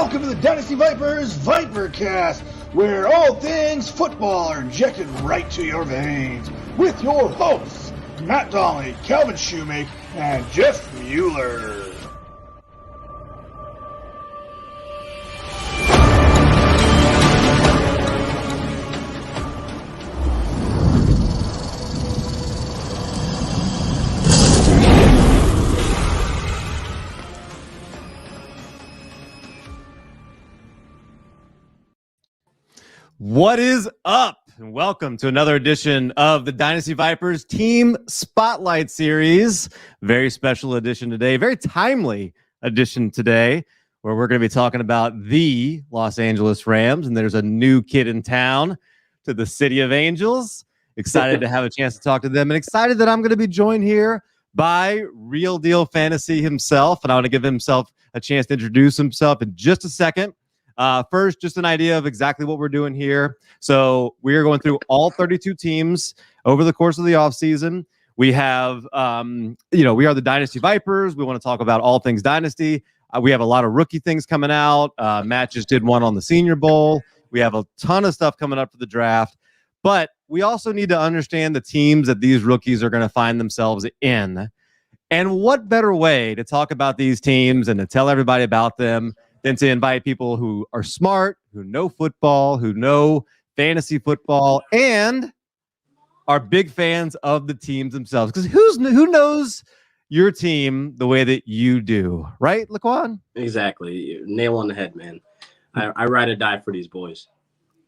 Welcome to the Dynasty Vipers Vipercast, where all things football are injected right to your veins, with your hosts, Matt Donnelly, Calvin Shoemake, and Jeff Mueller. What is up? And welcome to another edition of the Dynasty Vipers Team Spotlight Series. Very special edition today, very timely edition today, where we're going to be talking about the Los Angeles Rams. And there's a new kid in town to the City of Angels. Excited to have a chance to talk to them, and excited that I'm going to be joined here by Real Deal Fantasy himself. And I want to give himself a chance to introduce himself in just a second. First, just an idea of exactly what we're doing here. So we are going through all 32 teams over the course of the offseason. We have, we are the Dynasty Vipers. We want to talk about all things Dynasty. We have a lot of rookie things coming out. Matt just did one on the Senior Bowl. We have a ton of stuff coming up for the draft. But we also need to understand the teams that these rookies are going to find themselves in. And what better way to talk about these teams and to tell everybody about them than to invite people who are smart, who know football, who know fantasy football, and are big fans of the teams themselves. Because who knows your team the way that you do, right, LaQuan? Exactly. Nail on the head, man. I ride or die for these boys.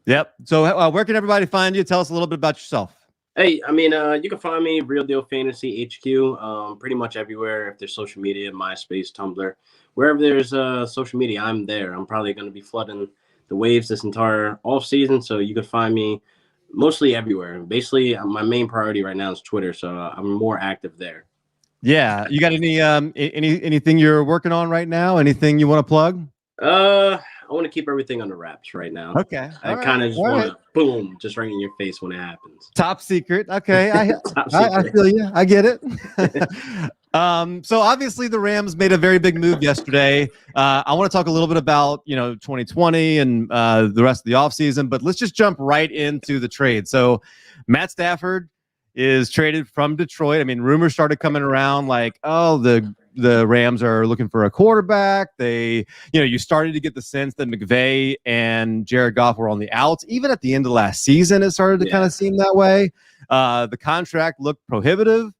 Yep. So where can everybody find you? Tell us a little bit about yourself. Hey, you can find me Real Deal Fantasy HQ, pretty much everywhere. If there's social media, MySpace, Tumblr, wherever there's social media, I'm there. I'm probably going to be flooding the waves this entire off season, so you can find me mostly everywhere. Basically, my main priority right now is Twitter, so I'm more active there. Yeah, you got anything you're working on right now? Anything you want to plug? I want to keep everything under wraps right now. Okay. I kind of just want to boom, just right in your face when it happens. Top secret. Okay. I feel you. I get it. So obviously the Rams made a very big move yesterday. I want to talk a little bit about, 2020 and the rest of the offseason, but let's just jump right into the trade. So Matt Stafford is traded from Detroit. I mean, rumors started coming around like, oh, the Rams are looking for a quarterback. You started to get the sense that McVay and Jared Goff were on the outs. Even at the end of last season, it started to kind of seem that way. The contract looked prohibitive.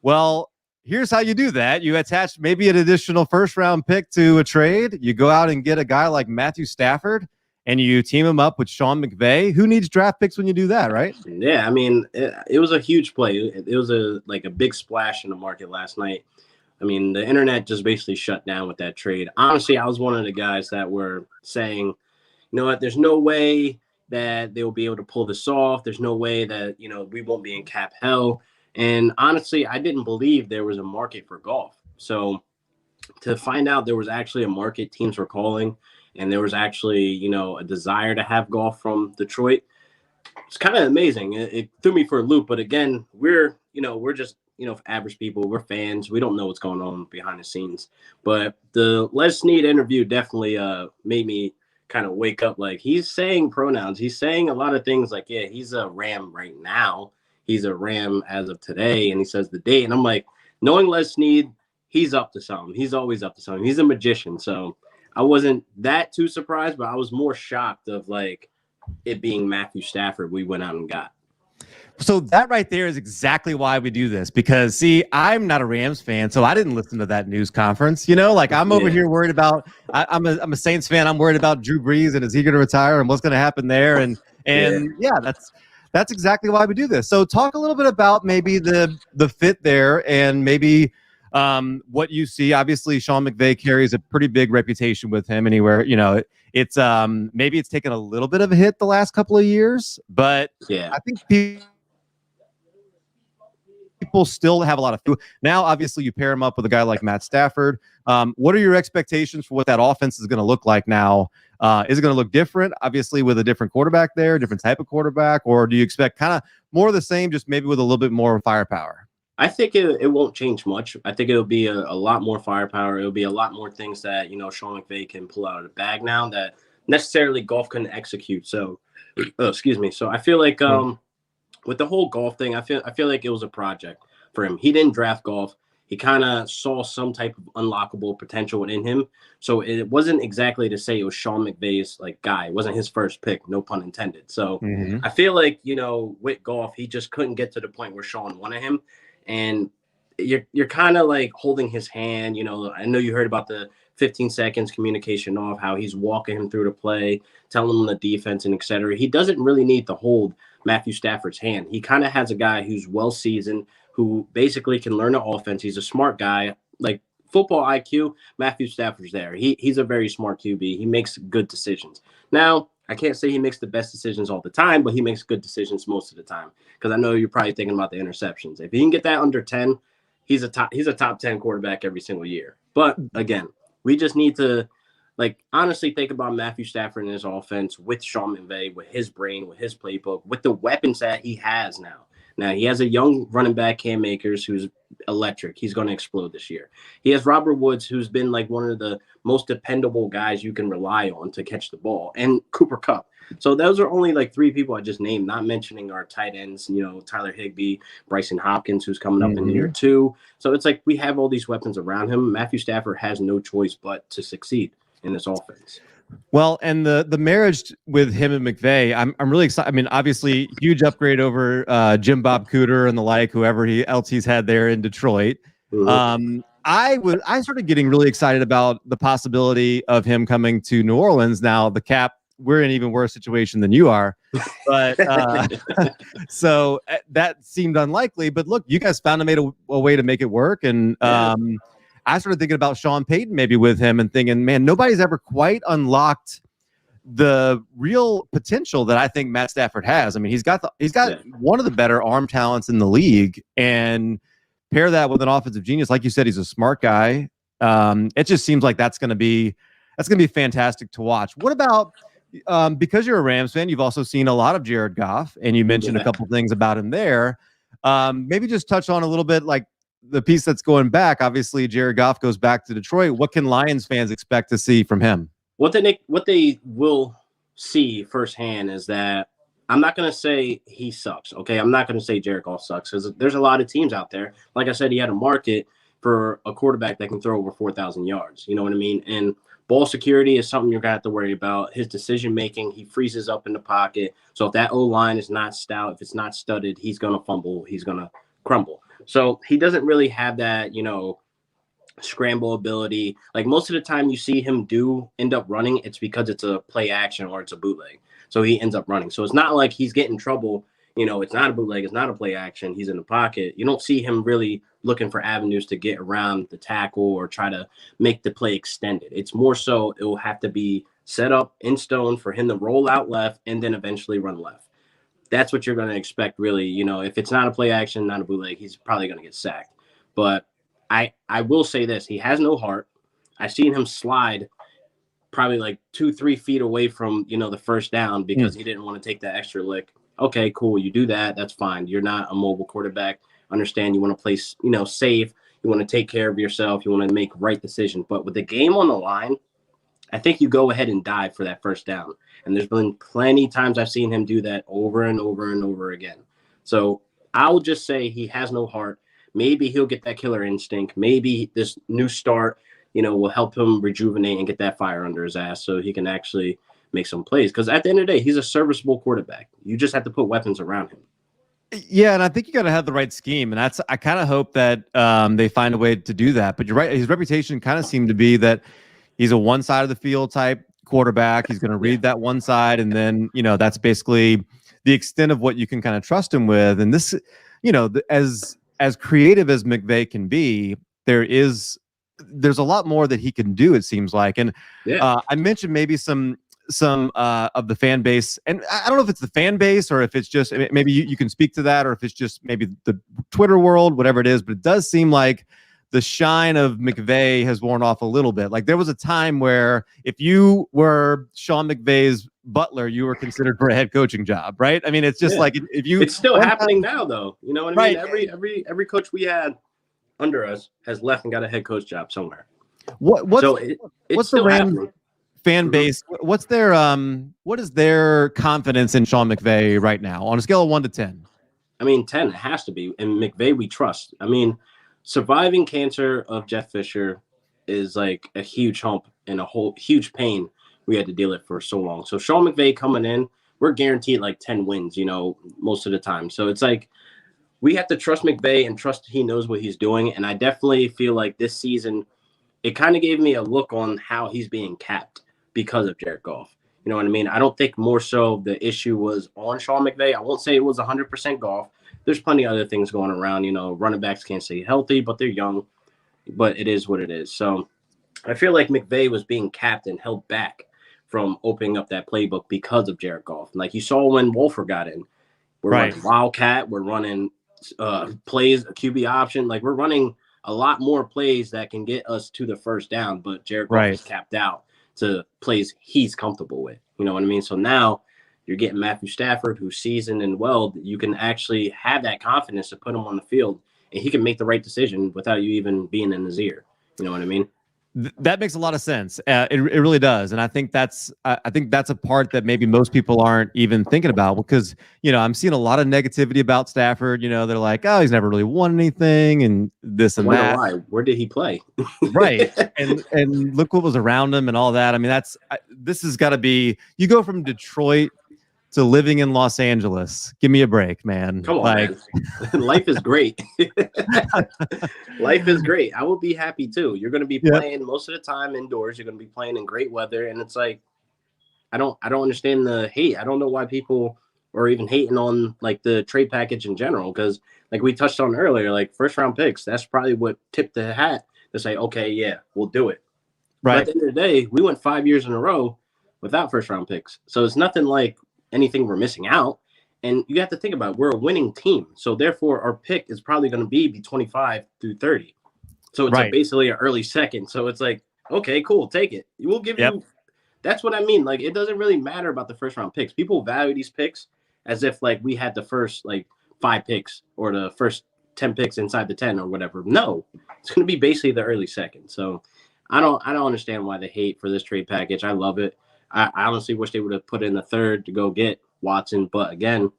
Well, here's how you do that. You attach maybe an additional first-round pick to a trade. You go out and get a guy like Matthew Stafford, and you team him up with Sean McVay. Who needs draft picks when you do that, right? Yeah, I mean, it was a huge play. It was a big splash in the market last night. I mean, the internet just basically shut down with that trade. Honestly, I was one of the guys that were saying, you know what, there's no way that they will be able to pull this off. There's no way that, we won't be in cap hell. And honestly, I didn't believe there was a market for Goff. So to find out there was actually a market, teams were calling, and there was actually, a desire to have Goff from Detroit, it's kind of amazing. It threw me for a loop. But again, we're just, average people. We're fans. We don't know what's going on behind the scenes. But the Les Snead interview definitely made me kind of wake up. Like, he's saying pronouns. He's saying a lot of things like, yeah, he's a Ram right now. He's a Ram as of today. And he says the date. And I'm like, knowing Les Snead, he's up to something. He's always up to something. He's a magician. So I wasn't that too surprised, but I was more shocked of like it being Matthew Stafford we went out and got. So that right there is exactly why we do this, because see, I'm not a Rams fan, so I didn't listen to that news conference. I'm over here worried about. I'm a Saints fan. I'm worried about Drew Brees and is he going to retire and what's going to happen there. And that's exactly why we do this. So talk a little bit about maybe the fit there and maybe what you see. Obviously, Sean McVay carries a pretty big reputation with him anywhere. It's maybe it's taken a little bit of a hit the last couple of years, but I think people still have a lot of food. Now, obviously, you pair him up with a guy like Matt Stafford. What are your expectations for what that offense is going to look like now? Is it going to look different, obviously, with a different quarterback there, different type of quarterback, or do you expect kind of more of the same, just maybe with a little bit more firepower? I think it won't change much. I think it'll be a lot more firepower. It'll be a lot more things that, Sean McVay can pull out of the bag now that necessarily Goff couldn't execute. So, excuse me. So I feel like with the whole Goff thing, I feel like it was a project for him. He didn't draft Goff. He kind of saw some type of unlockable potential within him. So it wasn't exactly to say it was Sean McVay's guy. It wasn't his first pick, no pun intended. So I feel like, with Goff, he just couldn't get to the point where Sean wanted him. And you're kind of holding his hand. I know you heard about the 15 seconds communication off, how he's walking him through the play, telling him the defense and et cetera. He doesn't really need to hold Matthew Stafford's hand. He kind of has a guy who's well-seasoned, who basically can learn the offense. He's a smart guy. Football IQ, Matthew Stafford's there. He's a very smart QB. He makes good decisions. Now, I can't say he makes the best decisions all the time, but he makes good decisions most of the time. Because I know you're probably thinking about the interceptions. If he can get that under 10, he's a top 10 quarterback every single year. But again, we just need to honestly think about Matthew Stafford and his offense with Sean McVay, with his brain, with his playbook, with the weapons that he has now. Now, he has a young running back, Cam Akers, who's electric. He's going to explode this year. He has Robert Woods, who's been one of the most dependable guys you can rely on to catch the ball, and Cooper Kupp. So those are only 3 people I just named, not mentioning our tight ends, Tyler Higbee, Bryson Hopkins, who's coming up in year 2. So it's we have all these weapons around him. Matthew Stafford has no choice but to succeed in this offense. Well, and the marriage with him and McVay, I'm really excited. I mean, obviously, huge upgrade over Jim Bob Cooter and the whoever else he's had there in Detroit. I started getting really excited about the possibility of him coming to New Orleans. Now, the Cap, we're in an even worse situation than you are, but so that seemed unlikely. But look, you guys found a way to make it work, and I started thinking about Sean Payton maybe with him and thinking, man, nobody's ever quite unlocked the real potential that I think Matt Stafford has. I mean, he's got one of the better arm talents in the league, and pair that with an offensive genius. Like you said, he's a smart guy. It just seems like that's going to be fantastic to watch. What about, because you're a Rams fan, you've also seen a lot of Jared Goff, and you mentioned a couple things about him there. Maybe just touch on a little bit the piece that's going back. Obviously, Jared Goff goes back to Detroit. What can Lions fans expect to see from him? What they will see firsthand is that I'm not going to say he sucks. Okay, I'm not going to say Jared Goff sucks, because there's a lot of teams out there. Like I said, he had a market for a quarterback that can throw over 4,000 yards. You know what I mean? And ball security is something you're going to have to worry about. His decision making, he freezes up in the pocket. So if that O line is not stout, if it's not studded, he's going to fumble. He's going to crumble. So he doesn't really have that, scramble ability. Most of the time you see him end up running, it's because it's a play action or it's a bootleg. So he ends up running. So it's not like he's getting in trouble. It's not a bootleg. It's not a play action. He's in the pocket. You don't see him really looking for avenues to get around the tackle or try to make the play extended. It's more so it will have to be set up in stone for him to roll out left and then eventually run left. That's what you're going to expect, really. If it's not a play action, not a bootleg, he's probably going to get sacked. But I will say this. He has no heart. I've seen him slide probably 2-3 feet away from, the first down because he didn't want to take that extra lick. Okay, cool. You do that. That's fine. You're not a mobile quarterback. Understand you want to play, safe. You want to take care of yourself. You want to make right decisions. But with the game on the line, I think you go ahead and dive for that first down. And there's been plenty of times I've seen him do that over and over and over again. So I'll just say he has no heart. Maybe he'll get that killer instinct. Maybe this new start, will help him rejuvenate and get that fire under his ass so he can actually make some plays. Because at the end of the day, he's a serviceable quarterback. You just have to put weapons around him. Yeah, and I think you got to have the right scheme. And I kind of hope that they find a way to do that. But you're right. His reputation kind of seemed to be that he's a one side of the field type quarterback. He's going to read that one side, and then that's basically the extent of what you can kind of trust him with. And this, as creative as McVay can be, there's a lot more that he can do, it seems like. And I mentioned maybe some of the fan base, and I don't know if it's the fan base or if it's just maybe you can speak to that, or if it's just maybe the Twitter world, whatever it is. But it does seem like the shine of McVay has worn off a little bit. There was a time where if you were Sean McVay's Butler, you were considered for a head coaching job, right? I mean, it's just like if you. It's still happening now, though. You know what I mean? Right. Every coach we had under us has left and got a head coach job somewhere. What's the Rams fan base? What is their confidence in Sean McVay right now on a scale of 1 to 10? I mean, 10, it has to be. And McVay, we trust. I mean, surviving cancer of Jeff Fisher is like a huge hump and a whole huge pain we had to deal with for so long. So Sean McVay coming in, we're guaranteed like 10 wins, most of the time. So it's like we have to trust McVay and trust he knows what he's doing. And I definitely feel like this season, it kind of gave me a look on how he's being capped because of Jared Goff. You know what I mean? I don't think more so the issue was on Sean McVay. I won't say it was 100% Goff. There's plenty of other things going around. Running backs can't stay healthy, but they're young. But it is what it is. So I feel like McVay was being capped and held back from opening up that playbook because of Jared Goff. Like you saw when Wolford got in. We're running Wildcat. We're running plays, a QB option. Like we're running a lot more plays that can get us to the first down, but Jared Goff is capped out to plays he's comfortable with. You know what I mean? So now you're getting Matthew Stafford, who's seasoned and well. You can actually have that confidence to put him on the field, and he can make the right decision without you even being in his ear. You know what I mean? That makes a lot of sense. It really does, and I think that's a part that maybe most people aren't even thinking about because I'm seeing a lot of negativity about Stafford. They're like, oh, he's never really won anything, and this and that. Why? Where did he play? Right, and look what was around him and all that. I mean, this has got to be. You go from Detroit to living in Los Angeles. Give me a break, man. Come on, man. Life is great. Life is great. I will be happy too. You're going to be playing most of the time indoors. You're going to be playing in great weather, and it's like I don't understand the hate. I don't know why people are even hating on like the trade package in general because like we touched on earlier, like first round picks. That's probably what tipped the hat to say, okay, yeah, we'll do it. Right. But at the end of the day, we went 5 years in a row without first round picks, so it's nothing like anything we're missing out. And you have to think about it. We're a winning team. So therefore our pick is probably going to be 25 through 30. So it's like basically an early second. So it's like, okay, cool. Take it. We'll give you. That's what I mean. Like, it doesn't really matter about the first round picks. People value these picks as if like we had the first like 5 picks or the first 10 picks inside the 10 or whatever. No, it's going to be basically the early second. So I don't understand why they hate for this trade package. I love it. I honestly wish they would have put in the third to go get Watson. But again,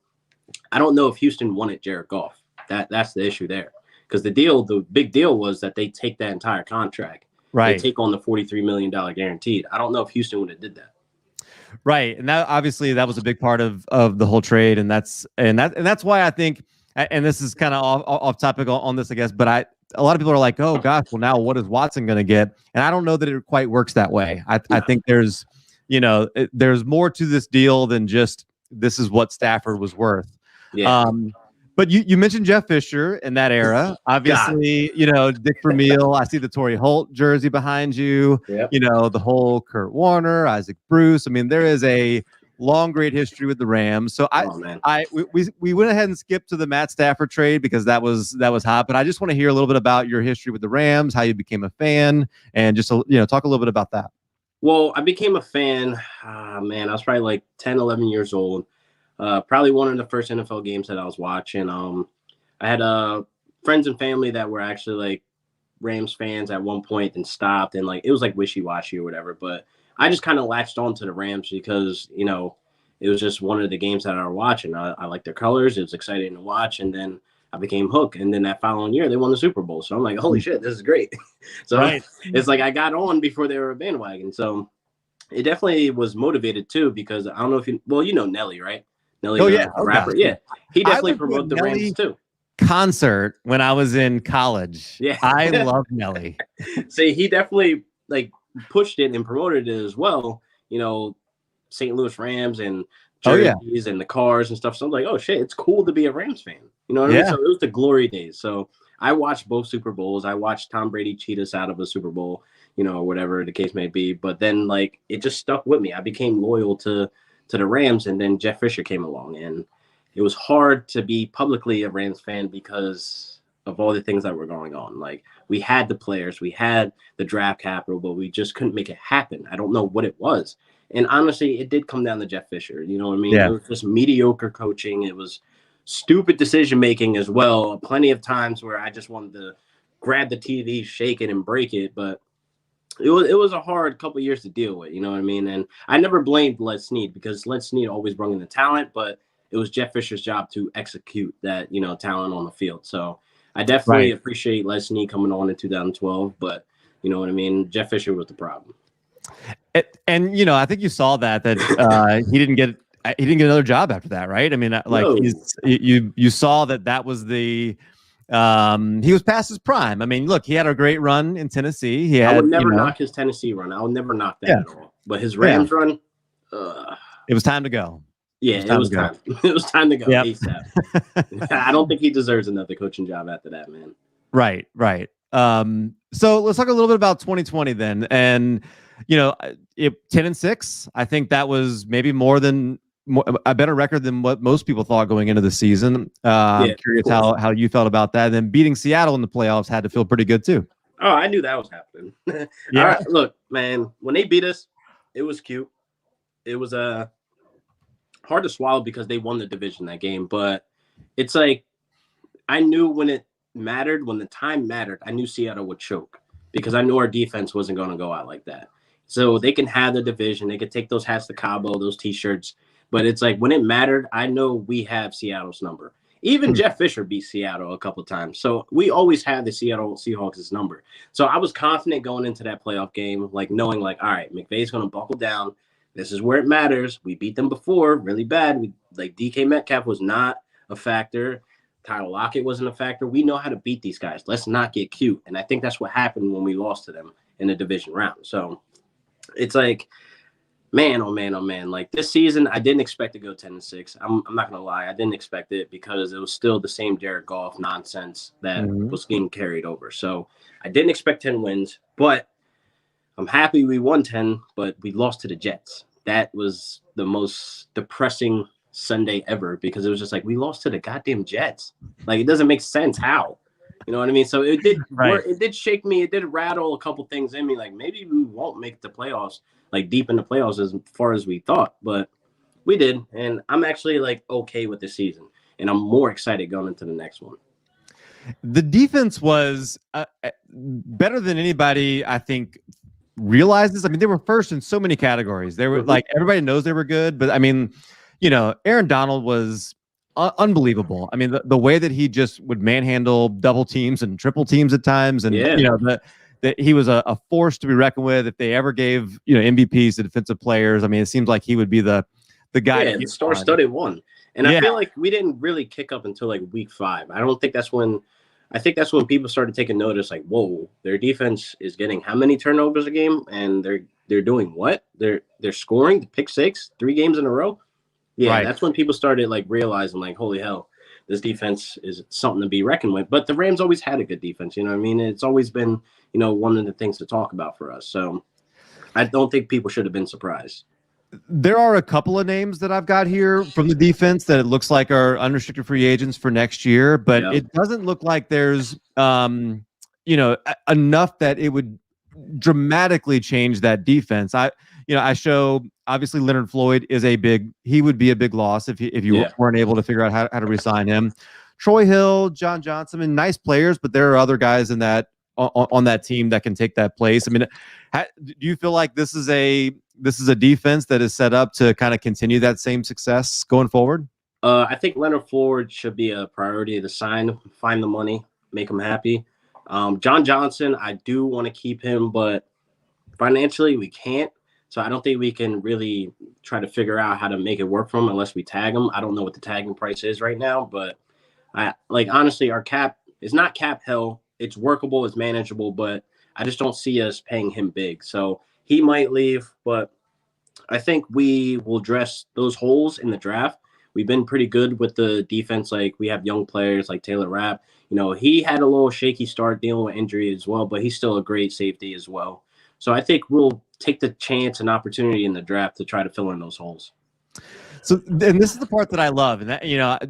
I don't know if Houston wanted Jared Goff. That's the issue there. Because the big deal was that they take that entire contract. Right. They take on the $43 million guaranteed. I don't know if Houston would have did that. Right. And that obviously that was a big part of the whole trade. And that's why I think, and this is kind of off topic on this, I guess, but a lot of people are like, oh gosh, well now what is Watson going to get? And I don't know that it quite works that way. I think there's more to this deal than just this is what Stafford was worth. Yeah. But you mentioned Jeff Fisher in that era. Obviously, Dick Vermeil. I see the Torrey Holt jersey behind you. Yep. The whole Kurt Warner, Isaac Bruce. I mean, there is a long, great history with the Rams. So we went ahead and skipped to the Matt Stafford trade because that was hot. But I just want to hear a little bit about your history with the Rams, how you became a fan, and just talk a little bit about that. Well, I became a fan, I was probably like 10, 11 years old. Probably one of the first NFL games that I was watching. I had friends and family that were actually like Rams fans at one point and stopped. And like it was like wishy-washy or whatever. But I just kind of latched on to the Rams because, it was just one of the games that I was watching. I liked their colors. It was exciting to watch. And then I became hooked. And then that following year, they won the Super Bowl. So I'm like, holy shit, this is great. So it's like I got on before they were a bandwagon. So it definitely was motivated too, because I don't know if Nelly, right? Nelly, rapper. Yeah. He definitely promoted the Rams too. Concert when I was in college. Yeah. I love Nelly. See, he definitely like pushed it and promoted it as well. St. Louis Rams and jerseys and the cars and stuff. So I'm like, oh shit, it's cool to be a Rams fan. You know what I mean? So it was the glory days. So I watched both Super Bowls. I watched Tom Brady cheat us out of a Super Bowl, or whatever the case may be. But then like it just stuck with me. I became loyal to the Rams, and then Jeff Fisher came along, and it was hard to be publicly a Rams fan because of all the things that were going on. Like, we had the players, we had the draft capital, but we just couldn't make it happen. I don't know what it was. And honestly, it did come down to Jeff Fisher. You know what I mean? Yeah. It was just mediocre coaching. It was stupid decision making as well. Plenty of times where I just wanted to grab the TV, shake it, and break it. But it was a hard couple of years to deal with. You know what I mean? And I never blamed Les Snead, because Les Snead always brought in the talent, but it was Jeff Fisher's job to execute that, talent on the field. So I definitely appreciate Les Snead coming on in 2012, but you know what I mean? Jeff Fisher was the problem. And I think you saw that he didn't get another job after that, right? I mean, like No. you saw that was the he was past his prime. I mean, look, he had a great run in Tennessee. I would never knock his Tennessee run. I would never knock that at all. But his Rams run, it was time to go. Yeah, it was time. It was time to go ASAP. I don't think he deserves another coaching job after that, man. Right. So let's talk a little bit about 2020 then. And 10-6, I think that was maybe a better record than what most people thought going into the season. I'm curious how you felt about that. And then beating Seattle in the playoffs had to feel pretty good too. Oh, I knew that was happening. All right, look, man, when they beat us, it was cute. It was hard to swallow because they won the division that game. But it's like, I knew when it mattered, when the time mattered, I knew Seattle would choke because I knew our defense wasn't going to go out like that. So they can have the division. They could take those hats to Cabo, those T-shirts. But it's like, when it mattered, I know we have Seattle's number. Even Jeff Fisher beat Seattle a couple of times. So we always had the Seattle Seahawks' number. So I was confident going into that playoff game, like knowing like, all right, McVay's going to buckle down. This is where it matters. We beat them before really bad. DK Metcalf was not a factor. Tyler Lockett wasn't a factor. We know how to beat these guys. Let's not get cute. And I think that's what happened when we lost to them in the division round. So it's like, man, oh man, oh man. Like this season, I didn't expect to go 10-6. I'm not gonna lie, I didn't expect it because it was still the same Jared Goff nonsense that was getting carried over. So I didn't expect 10 wins, but I'm happy we won 10, but we lost to the Jets. That was the most depressing Sunday ever because it was just like we lost to the goddamn Jets. Like it doesn't make sense how. You know what I mean? So it did it did shake me. It did rattle a couple things in me. Like maybe we won't make the playoffs, like deep in the playoffs as far as we thought, but we did. And I'm actually like okay with the season, and I'm more excited going into the next one. The defense was better than anybody, I think, realizes. I mean, they were first in so many categories. They were like everybody knows they were good, but I mean, Aaron Donald was unbelievable. I mean, the way that he just would manhandle double teams and triple teams at times, and that he was a force to be reckoned with. If they ever gave MVPs to defensive players, I mean, it seems like he would be the guy. Yeah, the star-studded one. And I feel like we didn't really kick up until like week 5. I think that's when people started taking notice. Like, whoa, their defense is getting how many turnovers a game, and they're doing what? They're scoring the pick 6 3 games in a row. Yeah, that's when people started like realizing like, holy hell, this defense is something to be reckoned with. But the Rams always had a good defense. You know what I mean? It's always been, one of the things to talk about for us. So I don't think people should have been surprised. There are a couple of names that I've got here from the defense that it looks like are unrestricted free agents for next year, but it doesn't look like there's, enough that it would dramatically change that defense. I show obviously Leonard Floyd he would be a big loss if you weren't able to figure out how to resign him. Troy Hill, John Johnson, and nice players, but there are other guys in that on that team that can take that place. I mean, do you feel like this is a defense that is set up to kind of continue that same success going forward? I think Leonard Floyd should be a priority to sign, find the money, make him happy. John Johnson, I do want to keep him, but financially we can't. So I don't think we can really try to figure out how to make it work for him unless we tag him. I don't know what the tagging price is right now, but honestly, our cap is not cap hell. It's workable, it's manageable, but I just don't see us paying him big. So he might leave, but I think we will address those holes in the draft. We've been pretty good with the defense. Like we have young players like Taylor Rapp. He had a little shaky start dealing with injury as well, but he's still a great safety as well. So I think we'll take the chance and opportunity in the draft to try to fill in those holes. So, and this is the part that I love, and that,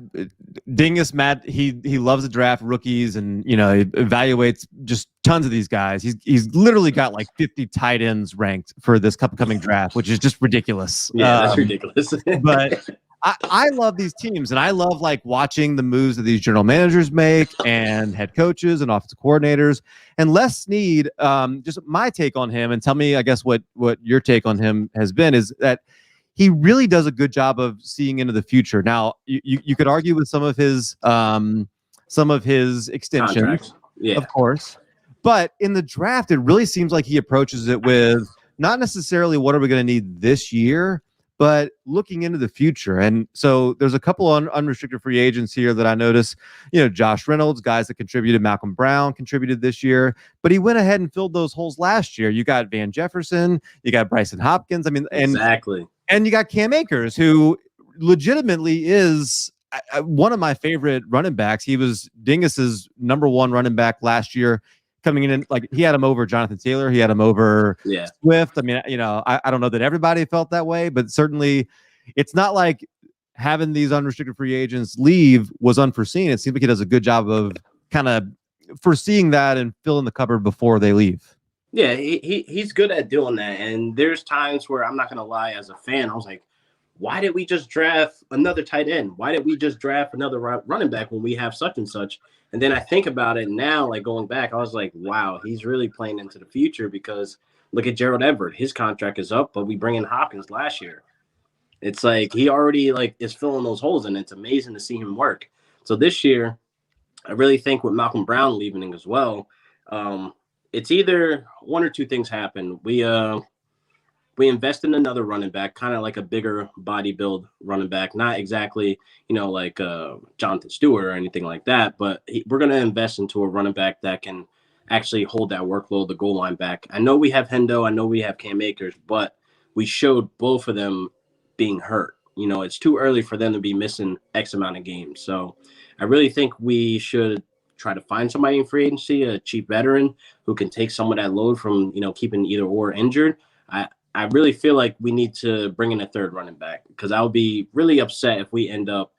Dingus Matt, he loves to draft rookies, and he evaluates just tons of these guys. He's literally got like 50 tight ends ranked for this upcoming draft, which is just ridiculous. Yeah, that's ridiculous. But I love these teams, and I love like watching the moves that these general managers make, and head coaches and offensive coordinators. And Les Snead, just my take on him, and tell me, I guess, what your take on him has been, is that he really does a good job of seeing into the future. Now, you could argue with some of his extensions, Contracts. Yeah, of course, but in the draft, it really seems like he approaches it with not necessarily what are we going to need this year, but looking into the future. And so there's a couple of unrestricted free agents here that I noticed, Josh Reynolds, guys that contributed, Malcolm Brown contributed this year, but he went ahead and filled those holes last year. You got Van Jefferson, you got Bryson Hopkins. Exactly. And you got Cam Akers, who legitimately is one of my favorite running backs. He was Dingus's number one running back last year, coming in, like, he had him over Jonathan Taylor. He had him over Swift. I mean, I don't know that everybody felt that way, but certainly it's not like having these unrestricted free agents leave was unforeseen. It seems like he does a good job of kind of foreseeing that and filling the cupboard before they leave. Yeah, he's good at doing that. And there's times where, I'm not going to lie, as a fan, I was like, why did we just draft another tight end? Why did we just draft another running back when we have such and such? And then I think about it now, like going back, I was like, wow, he's really playing into the future, because look at Gerald Everett. His contract is up, but we bring in Hopkins last year. It's like he already is filling those holes, and it's amazing to see him work. So this year, I really think with Malcolm Brown leaving as well, it's either one or two things happen. We invest in another running back, kind of like a bigger body build running back, not exactly, like Jonathan Stewart or anything like that, but we're going to invest into a running back that can actually hold that workload, the goal line back. I know we have Hendo, I know we have Cam Akers, but we showed both of them being hurt. It's too early for them to be missing X amount of games. So I really think we should try to find somebody in free agency, a cheap veteran who can take some of that load from, keeping either or injured. I really feel like we need to bring in a third running back, because I'll be really upset if we end up,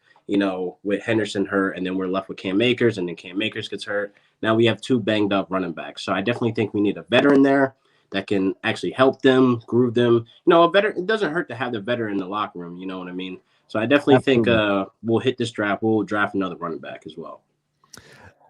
with Henderson hurt, and then we're left with Cam Akers, and then Cam Akers gets hurt. Now we have two banged up running backs. So I definitely think we need a veteran there that can actually help them, groove them. A veteran, it doesn't hurt to have the veteran in the locker room. You know what I mean? So I definitely think we'll hit this draft. We'll draft another running back as well.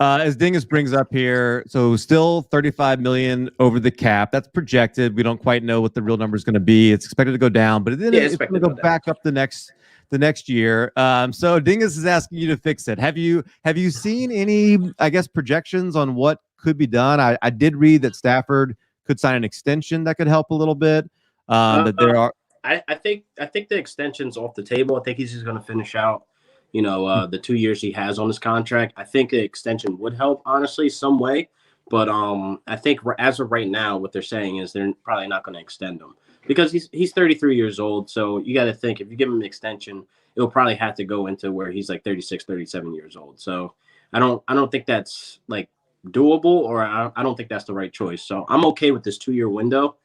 As Dingus brings up here, so still $35 million over the cap. That's projected. We don't quite know what the real number is going to be. It's expected to go down, but then it's going to go back up the next year. So Dingus is asking you to fix it. Have you seen any, I guess, projections on what could be done? I did read that Stafford could sign an extension that could help a little bit. That there are. I think the extension's off the table. I think he's just going to finish out the 2 years he has on his contract. I think an extension would help, honestly, some way. But I think as of right now, what they're saying is they're probably not going to extend him, because he's 33 years old. So you got to think, if you give him an extension, it'll probably have to go into where he's like 36, 37 years old. So I don't think that's like doable, or I don't think that's the right choice. So I'm okay with this 2-year window,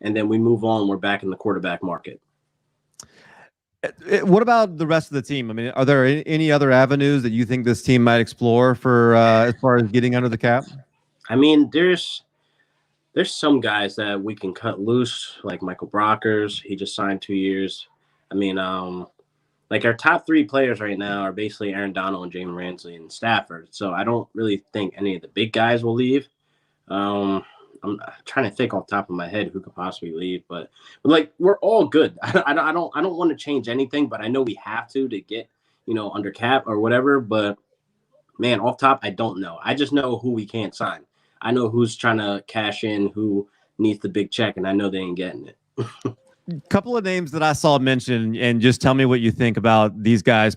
and then we move on. We're back in the quarterback market. What about the rest of the team? I mean, are there any other avenues that you think this team might explore for as far as getting under the cap? I mean, there's some guys that we can cut loose, like Michael Brockers. He just signed 2 years. I mean, like our top 3 players right now are basically Aaron Donald and Jalen Ramsey and Stafford. So I don't really think any of the big guys will leave. I'm trying to think off the top of my head who could possibly leave, but like, we're all good. I don't want to change anything, but I know we have to get, under cap or whatever. But man, off top, I don't know. I just know who we can't sign. I know who's trying to cash in, who needs the big check, and I know they ain't getting it. Couple of names that I saw mentioned, and just tell me what you think about these guys,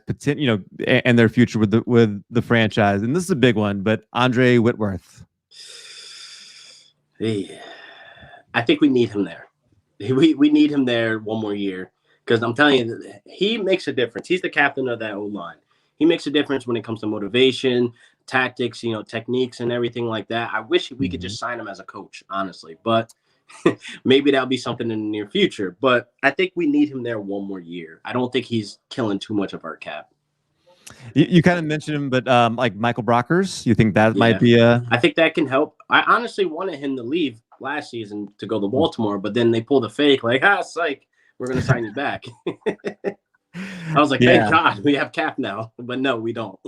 and their future with the franchise. And this is a big one, but Andre Whitworth. Yeah. I think we need him there. We need him there one more year, because I'm telling you, he makes a difference. He's the captain of that O-line. He makes a difference when it comes to motivation, tactics, techniques, and everything like that. I wish we could just sign him as a coach, honestly. But maybe that'll be something in the near future. But I think we need him there one more year. I don't think he's killing too much of our cap. You kind of mentioned him, but like Michael Brockers, you think that might be a? I think that can help. I honestly wanted him to leave last season to go to Baltimore, but then they pulled a fake, like, psych, we're going to sign you back. I was like, thank God we have cap now, but no, we don't.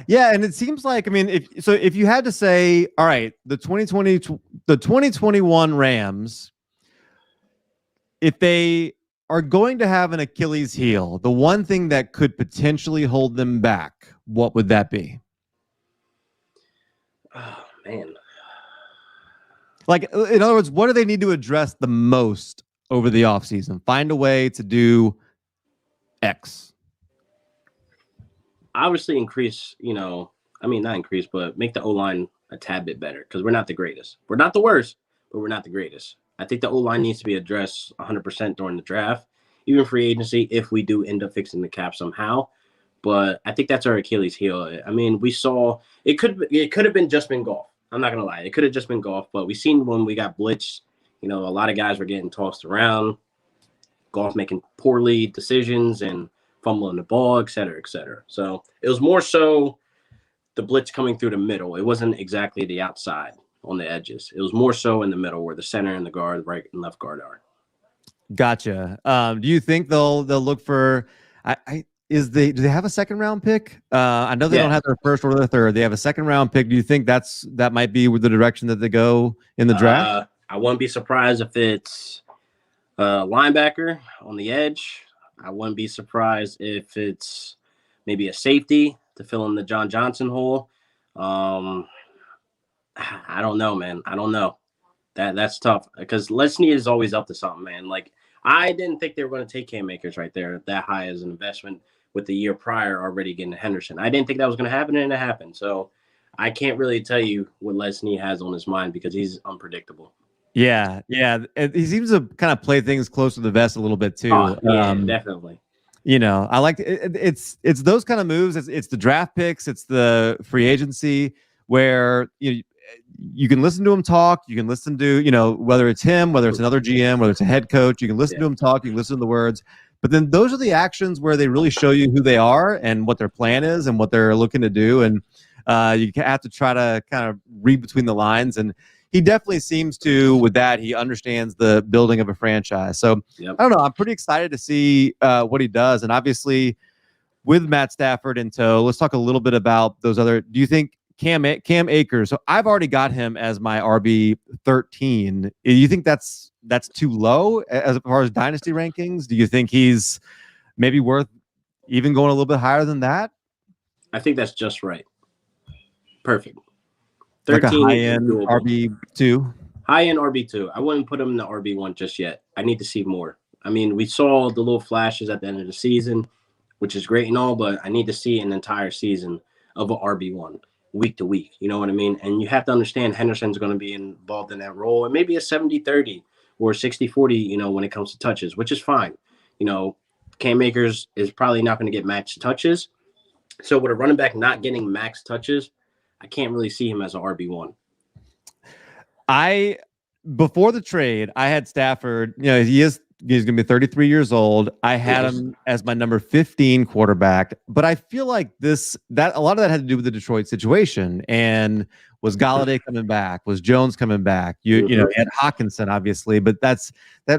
Yeah, and it seems like, I mean, if you had to say, all right, the 2021 Rams, if they are going to have an Achilles heel, the one thing that could potentially hold them back, what would that be? Oh, man. Like, in other words, what do they need to address the most over the offseason? Find a way to do X. Obviously increase, not increase, but make the O-line a tad bit better, because we're not the greatest. We're not the worst, but we're not the greatest. I think the O-line needs to be addressed 100% during the draft, even free agency, if we do end up fixing the cap somehow. But I think that's our Achilles heel. I mean, we saw it could have been just been golf. I'm not gonna lie, it could have just been golf. But we seen when we got blitzed, a lot of guys were getting tossed around, golf making poorly decisions and fumbling the ball, et cetera, et cetera. So it was more so the blitz coming through the middle. It wasn't exactly the outside on the edges. It was more so in the middle where the center and the guard, right and left guard are. Gotcha. Do you think they'll look for? Do they have a second round pick? I know they don't have their first or their third. They have a second round pick. Do you think that might be the direction that they go in the draft? I wouldn't be surprised if it's linebacker on the edge. I wouldn't be surprised if it's maybe a safety to fill in the John Johnson hole. I don't know, man. I don't know. That's tough, because Lesney is always up to something, man. Like, I didn't think they were going to take Cam Akers right there that high as an investment with the year prior already getting Henderson. I didn't think that was going to happen, and it happened. So I can't really tell you what Lesney has on his mind, because he's unpredictable. Yeah. He seems to kind of play things close to the vest a little bit too. Definitely. I like it's those kind of moves. It's the draft picks. It's the free agency where you can listen to him talk. You can listen to whether it's him, whether it's another GM, whether it's a head coach. You can listen to him talk. You can listen to the words. But then those are the actions where they really show you who they are and what their plan is and what they're looking to do. And you have to try to kind of read between the lines. And he definitely seems to, with that, he understands the building of a franchise. So I don't know. I'm pretty excited to see what he does. And obviously, with Matt Stafford in tow, let's talk a little bit about those other. Do you think Cam Akers? So I've already got him as my RB 13. Do you think that's too low as far as dynasty rankings? Do you think he's maybe worth even going a little bit higher than that? I think that's just right. Perfect. 13, like a high-end RB2? High-end RB2. I wouldn't put him in the RB1 just yet. I need to see more. I mean, we saw the little flashes at the end of the season, which is great and all, but I need to see an entire season of an RB1 week to week. You know what I mean? And you have to understand Henderson's going to be involved in that role, and maybe a 70-30 or 60-40, when it comes to touches, which is fine. Cam Akers is probably not going to get max touches. So with a running back not getting max touches, I can't really see him as an RB1. Before the trade, I had Stafford. He's going to be 33 years old. I had him as my number 15 quarterback, but I feel like that a lot of that had to do with the Detroit situation. And was Galladay coming back? Was Jones coming back? You had Hawkinson, obviously, but that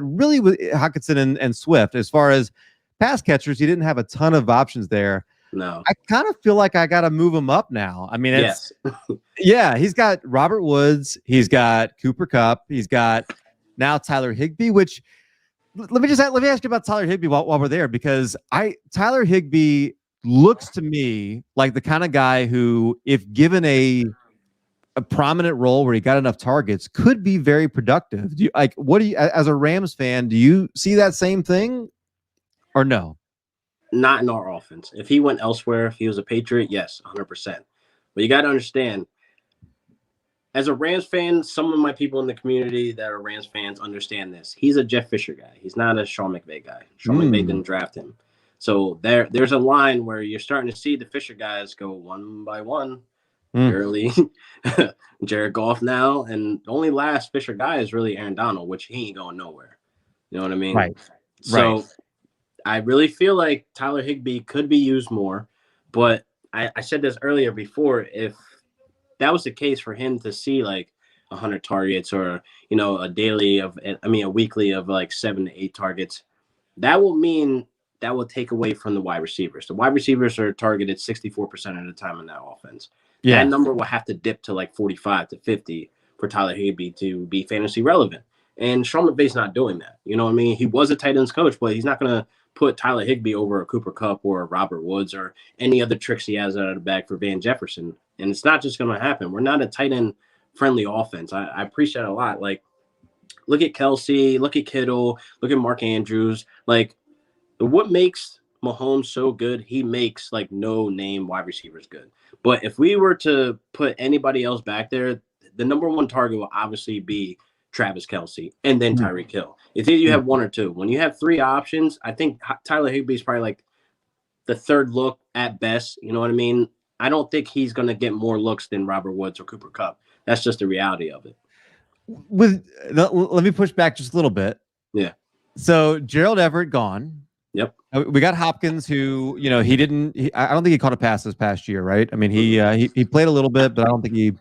really was Hawkinson and Swift. As far as pass catchers, he didn't have a ton of options there. No, I kind of feel like I got to move him up now. I mean, he's got Robert Woods, he's got Cooper Kupp, he's got now Tyler Higbee. Which let me ask you about Tyler Higbee while we're there, because Tyler Higbee looks to me like the kind of guy who, if given a prominent role where he got enough targets, could be very productive. As a Rams fan, do you see that same thing or no? Not in our offense. If he went elsewhere, if he was a Patriot, yes, 100%. But you got to understand, as a Rams fan, some of my people in the community that are Rams fans understand this. He's a Jeff Fisher guy. He's not a Sean McVay guy. Sean McVay didn't draft him. So there's a line where you're starting to see the Fisher guys go one by one, Early Jared Goff now, and the only last Fisher guy is really Aaron Donald, which he ain't going nowhere. You know what I mean? Right. So I really feel like Tyler Higbee could be used more, but I said this earlier before, if that was the case for him to see like 100 targets or, a weekly of like 7 to 8 targets, that will mean that will take away from the wide receivers. The wide receivers are targeted 64% of the time in that offense. Yeah. That number will have to dip to like 45 to 50 for Tyler Higbee to be fantasy relevant. And Sean McVay's not doing that. You know what I mean? He was a tight ends coach, but he's not going to put Tyler Higbee over a Cooper Kupp or a Robert Woods or any other tricks he has out of the bag for Van Jefferson. And it's not just going to happen. We're not a tight end friendly offense. I appreciate it a lot. Like, look at Kelsey, look at Kittle, look at Mark Andrews. Like, what makes Mahomes so good, he makes like no name wide receivers good. But if we were to put anybody else back there, the number one target will obviously be Travis Kelsey and then Tyreek Hill. It's either you have one or two. When you have 3 options, I think Tyler Higbee is probably like the third look at best. You know what I mean? I don't think he's going to get more looks than Robert Woods or Cooper Kupp. That's just the reality of it. Let me push back just a little bit. Yeah. So Gerald Everett gone. Yep. We got Hopkins, who I don't think he caught a pass this past year, right? I mean, he played a little bit, but I don't think he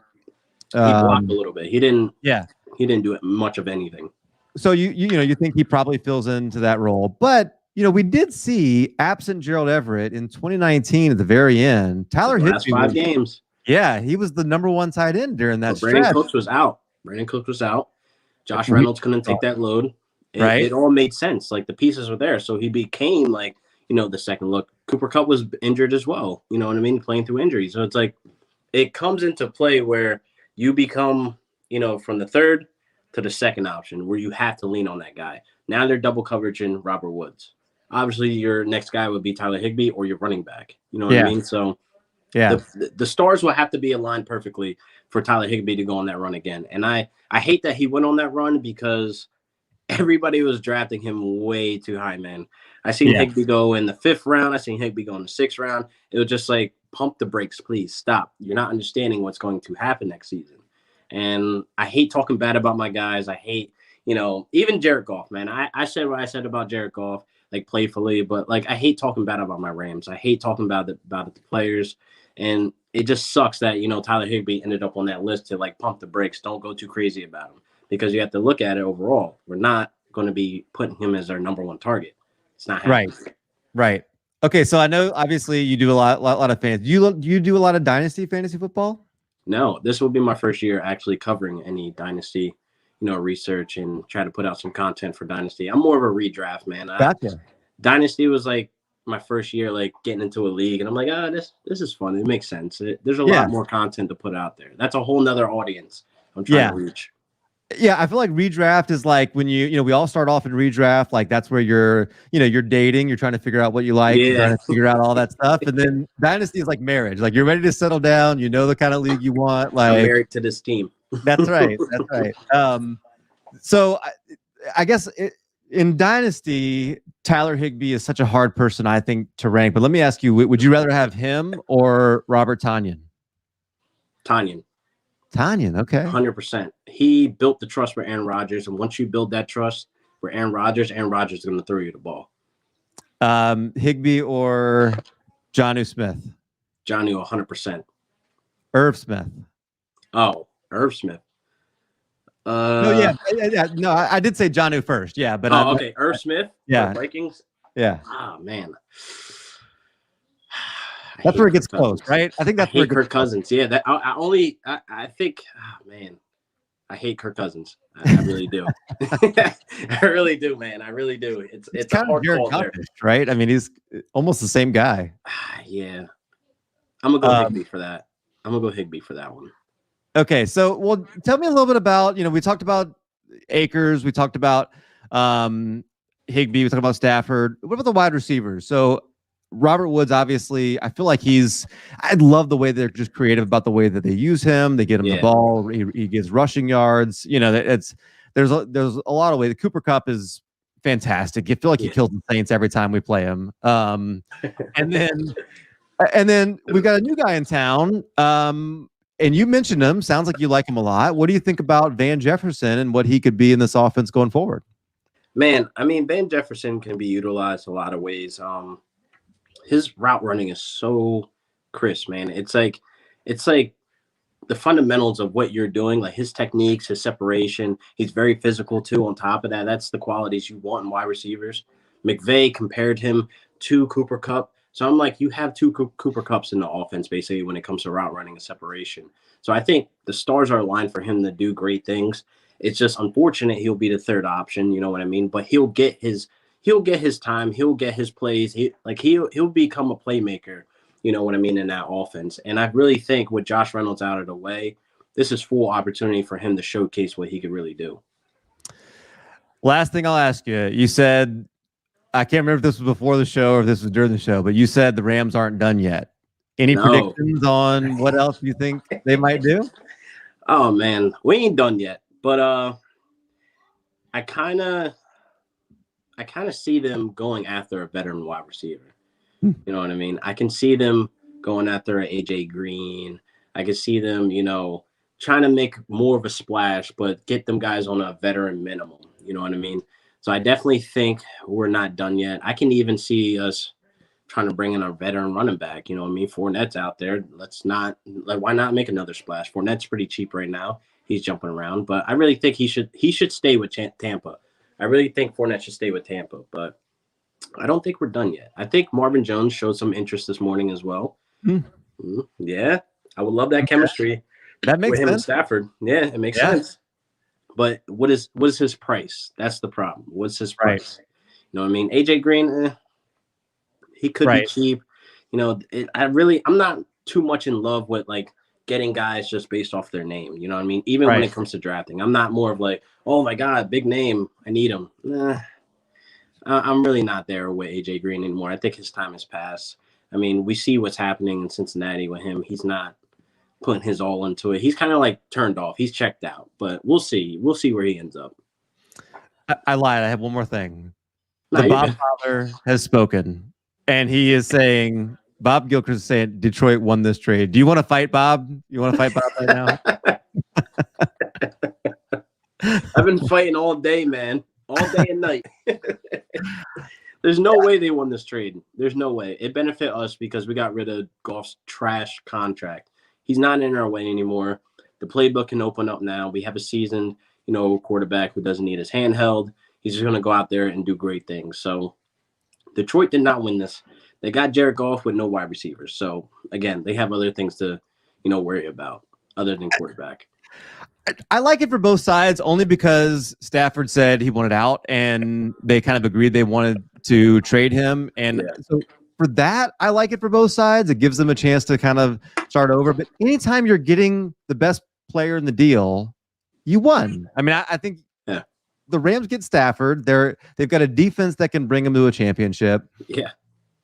blocked a little bit. He didn't. Yeah. He didn't do much of anything. So you think he probably fills into that role, but we did see absent Gerald Everett in 2019 at the very end. Tyler Higbee last 5 games. Yeah, he was the number 1 tight end during that stretch. Brandon Cooks was out. Josh Reynolds couldn't take that load. It all made sense. Like, the pieces were there. So he became like, the second look. Cooper Kupp was injured as well. You know what I mean? Playing through injuries. So it's like, it comes into play where you become, from the third to the second option where you have to lean on that guy. Now they're double coverage in Robert Woods. Obviously, your next guy would be Tyler Higbee or your running back. You know what I mean? So the stars will have to be aligned perfectly for Tyler Higbee to go on that run again. And I hate that he went on that run because everybody was drafting him way too high, man. I seen Higbee go in the 5th round. I seen Higbee go in the 6th round. It was just like, pump the brakes, please. Stop. You're not understanding what's going to happen next season. And I hate talking bad about my guys. I hate, even Jared Goff, man. I said what I said about Jared Goff, like, playfully, but like, I hate talking bad about my Rams. I hate talking about the players. And it just sucks that, Tyler Higbee ended up on that list to like pump the brakes. Don't go too crazy about him. Because you have to look at it overall. We're not going to be putting him as our number 1 target. It's not happening. Right. Okay, so I know obviously you do a lot of fans. You do a lot of Dynasty fantasy football? No, this will be my first year actually covering any Dynasty, research and try to put out some content for Dynasty. I'm more of a redraft, man. Gotcha. Dynasty was like my first year, like getting into a league, and I'm like, this is fun. It makes sense. There's a lot more content to put out there. That's a whole nother audience I'm trying to reach. Yeah, I feel like redraft is like when we all start off in redraft, like that's where you're dating, you're trying to figure out what you like, you're trying to figure out all that stuff. And then Dynasty is like marriage. Like, you're ready to settle down, the kind of league you want. Like, I'm married to this team. That's right. That's right. So I guess in Dynasty, Tyler Higbee is such a hard person, I think, to rank. But let me ask you, would you rather have him or Robert Tonyan? Tonyan, okay. 100%. He built the trust for Aaron Rodgers, and once you build that trust for Aaron Rodgers is going to throw you the ball. Higbee or Jonnu Smith? Jonnu, 100%. Irv Smith. Oh, Irv Smith. No, no, I did say Jonnu first. Yeah, but okay, Irv Smith. Yeah, Vikings. Yeah. Oh man. That's where it gets close, right? I think that's where Kirk Cousins. Yeah, that I think. Oh man, I hate Kirk Cousins. I really do. I really do, man. I really do. It's kind of Jared Goff, right? I mean, he's almost the same guy. Yeah, I'm gonna go Higbee for that. I'm gonna go Higbee for that one. Okay, so well, tell me a little bit about we talked about Akers, we talked about Higbee, we talked about Stafford. What about the wide receivers? So Robert Woods, obviously, I feel like I love the way they're just creative about the way that they use him. They get him the ball. He gets rushing yards. There's a lot of ways. The Cooper Kupp is fantastic. I feel like he kills the Saints every time we play him. And then we've got a new guy in town. and you mentioned him. Sounds like you like him a lot. What do you think about Van Jefferson and what he could be in this offense going forward? Man, I mean, Van Jefferson can be utilized a lot of ways. His route running is so crisp, man. It's like the fundamentals of what you're doing, like his techniques, his separation. He's very physical too. On top of that, that's the qualities you want in wide receivers. McVay compared him to Cooper Kupp. So I'm like, you have two Cooper Kupps in the offense, basically, when it comes to route running and separation. So I think the stars are aligned for him to do great things. It's just unfortunate he'll be the third option, you know what I mean? But he'll get his time, he'll get his plays. He'll become a playmaker, you know what I mean, in that offense. And I really think with Josh Reynolds out of the way, this is full opportunity for him to showcase what he could really do. Last thing I'll ask you. You said, I can't remember if this was before the show or if this was during the show, but you said the Rams aren't done yet. Any predictions on what else you think they might do? Oh, man, we ain't done yet. But I kind of see them going after a veteran wide receiver. You know what I mean? I can see them going after an AJ Green. I can see them, trying to make more of a splash, but get them guys on a veteran minimum. You know what I mean? So I definitely think we're not done yet. I can even see us trying to bring in our veteran running back. You know what I mean? Fournette's out there. Why not make another splash? Fournette's pretty cheap right now. He's jumping around, but I really think he should stay with Tampa. I really think Fournette should stay with Tampa, but I don't think we're done yet. I think Marvin Jones showed some interest this morning as well. Yeah, I would love that chemistry. That makes with him sense. and Stafford. Yeah, it makes sense. But what is his price? That's the problem. What's his price? Right. You know what I mean? AJ Green, he could be cheap. I'm not too much in love with like getting guys just based off their name. You know what I mean? Even when it comes to drafting, I'm not more of like, oh my God, big name, I need him. I'm really not there with AJ Green anymore. I think his time has passed. I mean, we see what's happening in Cincinnati with him. He's not putting his all into it. He's kind of like turned off. He's checked out, but we'll see. We'll see where he ends up. I lied. I have one more thing. The Bob Father has spoken, and he is saying, Bob Gilchrist is saying, Detroit won this trade. Do you want to fight Bob? You want to fight Bob right now? I've been fighting all day, man. All day and night. There's no way they won this trade. There's no way. It benefit us because we got rid of Goff's trash contract. He's not in our way anymore. The playbook can open up now. We have a seasoned, quarterback who doesn't need his hand held. He's just going to go out there and do great things. So Detroit did not win this. They got Jared Goff with no wide receivers. So, again, they have other things to, worry about other than quarterback. I like it for both sides only because Stafford said he wanted out and they kind of agreed they wanted to trade him. And so for that, I like it for both sides. It gives them a chance to kind of start over. But anytime you're getting the best player in the deal, you won. I mean, I think the Rams get Stafford. They've got a defense that can bring them to a championship. Yeah.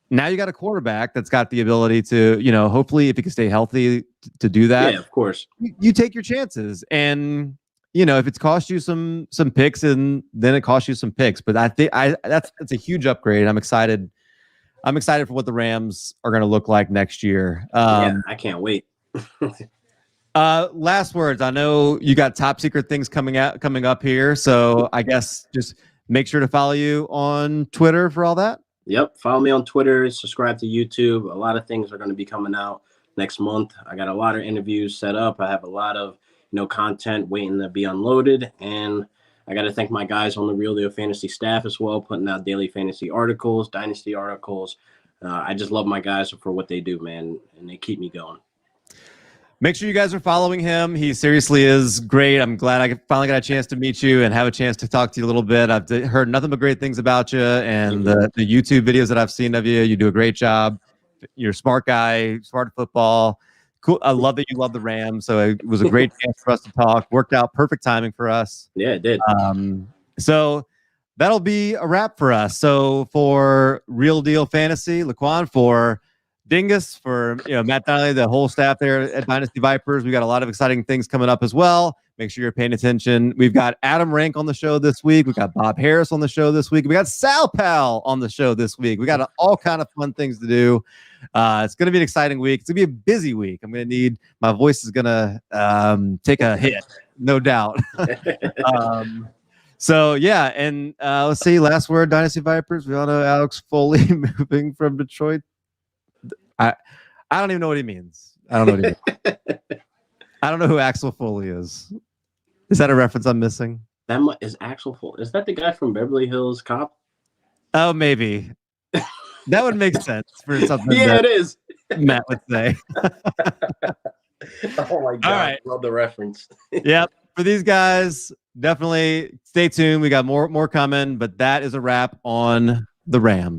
Now you got a quarterback that's got the ability to, hopefully if he can stay healthy to do that. Yeah, of course. You take your chances. And, if it's cost you some picks, and then it costs you some picks. But I think that's a huge upgrade. I'm excited. I'm excited for what the Rams are going to look like next year. I can't wait. Last words. I know you got top secret things coming up here. So I guess just make sure to follow you on Twitter for all that. Yep. Follow me on Twitter, subscribe to YouTube. A lot of things are going to be coming out next month. I got a lot of interviews set up. I have a lot of, content waiting to be unloaded. And I got to thank my guys on the Real Deal Fantasy staff as well, putting out daily fantasy articles, Dynasty articles. I just love my guys for what they do, man. And they keep me going. Make sure you guys are following him. He seriously is great. I'm glad I finally got a chance to meet you and have a chance to talk to you a little bit. I've heard nothing but great things about you and the YouTube videos that I've seen of you. You do a great job. You're a smart guy, smart football. Cool. I love that you love the Rams. So it was a great chance for us to talk. Worked out perfect timing for us. Yeah, it did. So that'll be a wrap for us. So for Real Deal Fantasy, LaQuan, for Dingus, for Matt Donnelly, the whole staff there at Dynasty Vipers. We got a lot of exciting things coming up as well. Make sure you're paying attention. We've got Adam Rank on the show this week. We got Bob Harris on the show this week. We got Sal Pal on the show this week. We got all kind of fun things to do. It's going to be an exciting week. It's going to be a busy week. I'm going to need my voice is going to take a hit, no doubt. So yeah, and let's see. Last word, Dynasty Vipers. We all know Alex Foley moving from Detroit. I don't even know what he means. I don't know what he means. I don't know who Axel Foley is. Is that a reference I'm missing? That is Axel Foley. Is that the guy from Beverly Hills Cop? Oh, maybe. That would make sense for something. Yeah, it is. Matt would say. Oh my god! All right. Love the reference. Yep. For these guys, definitely stay tuned. We got more coming, but that is a wrap on the Rams.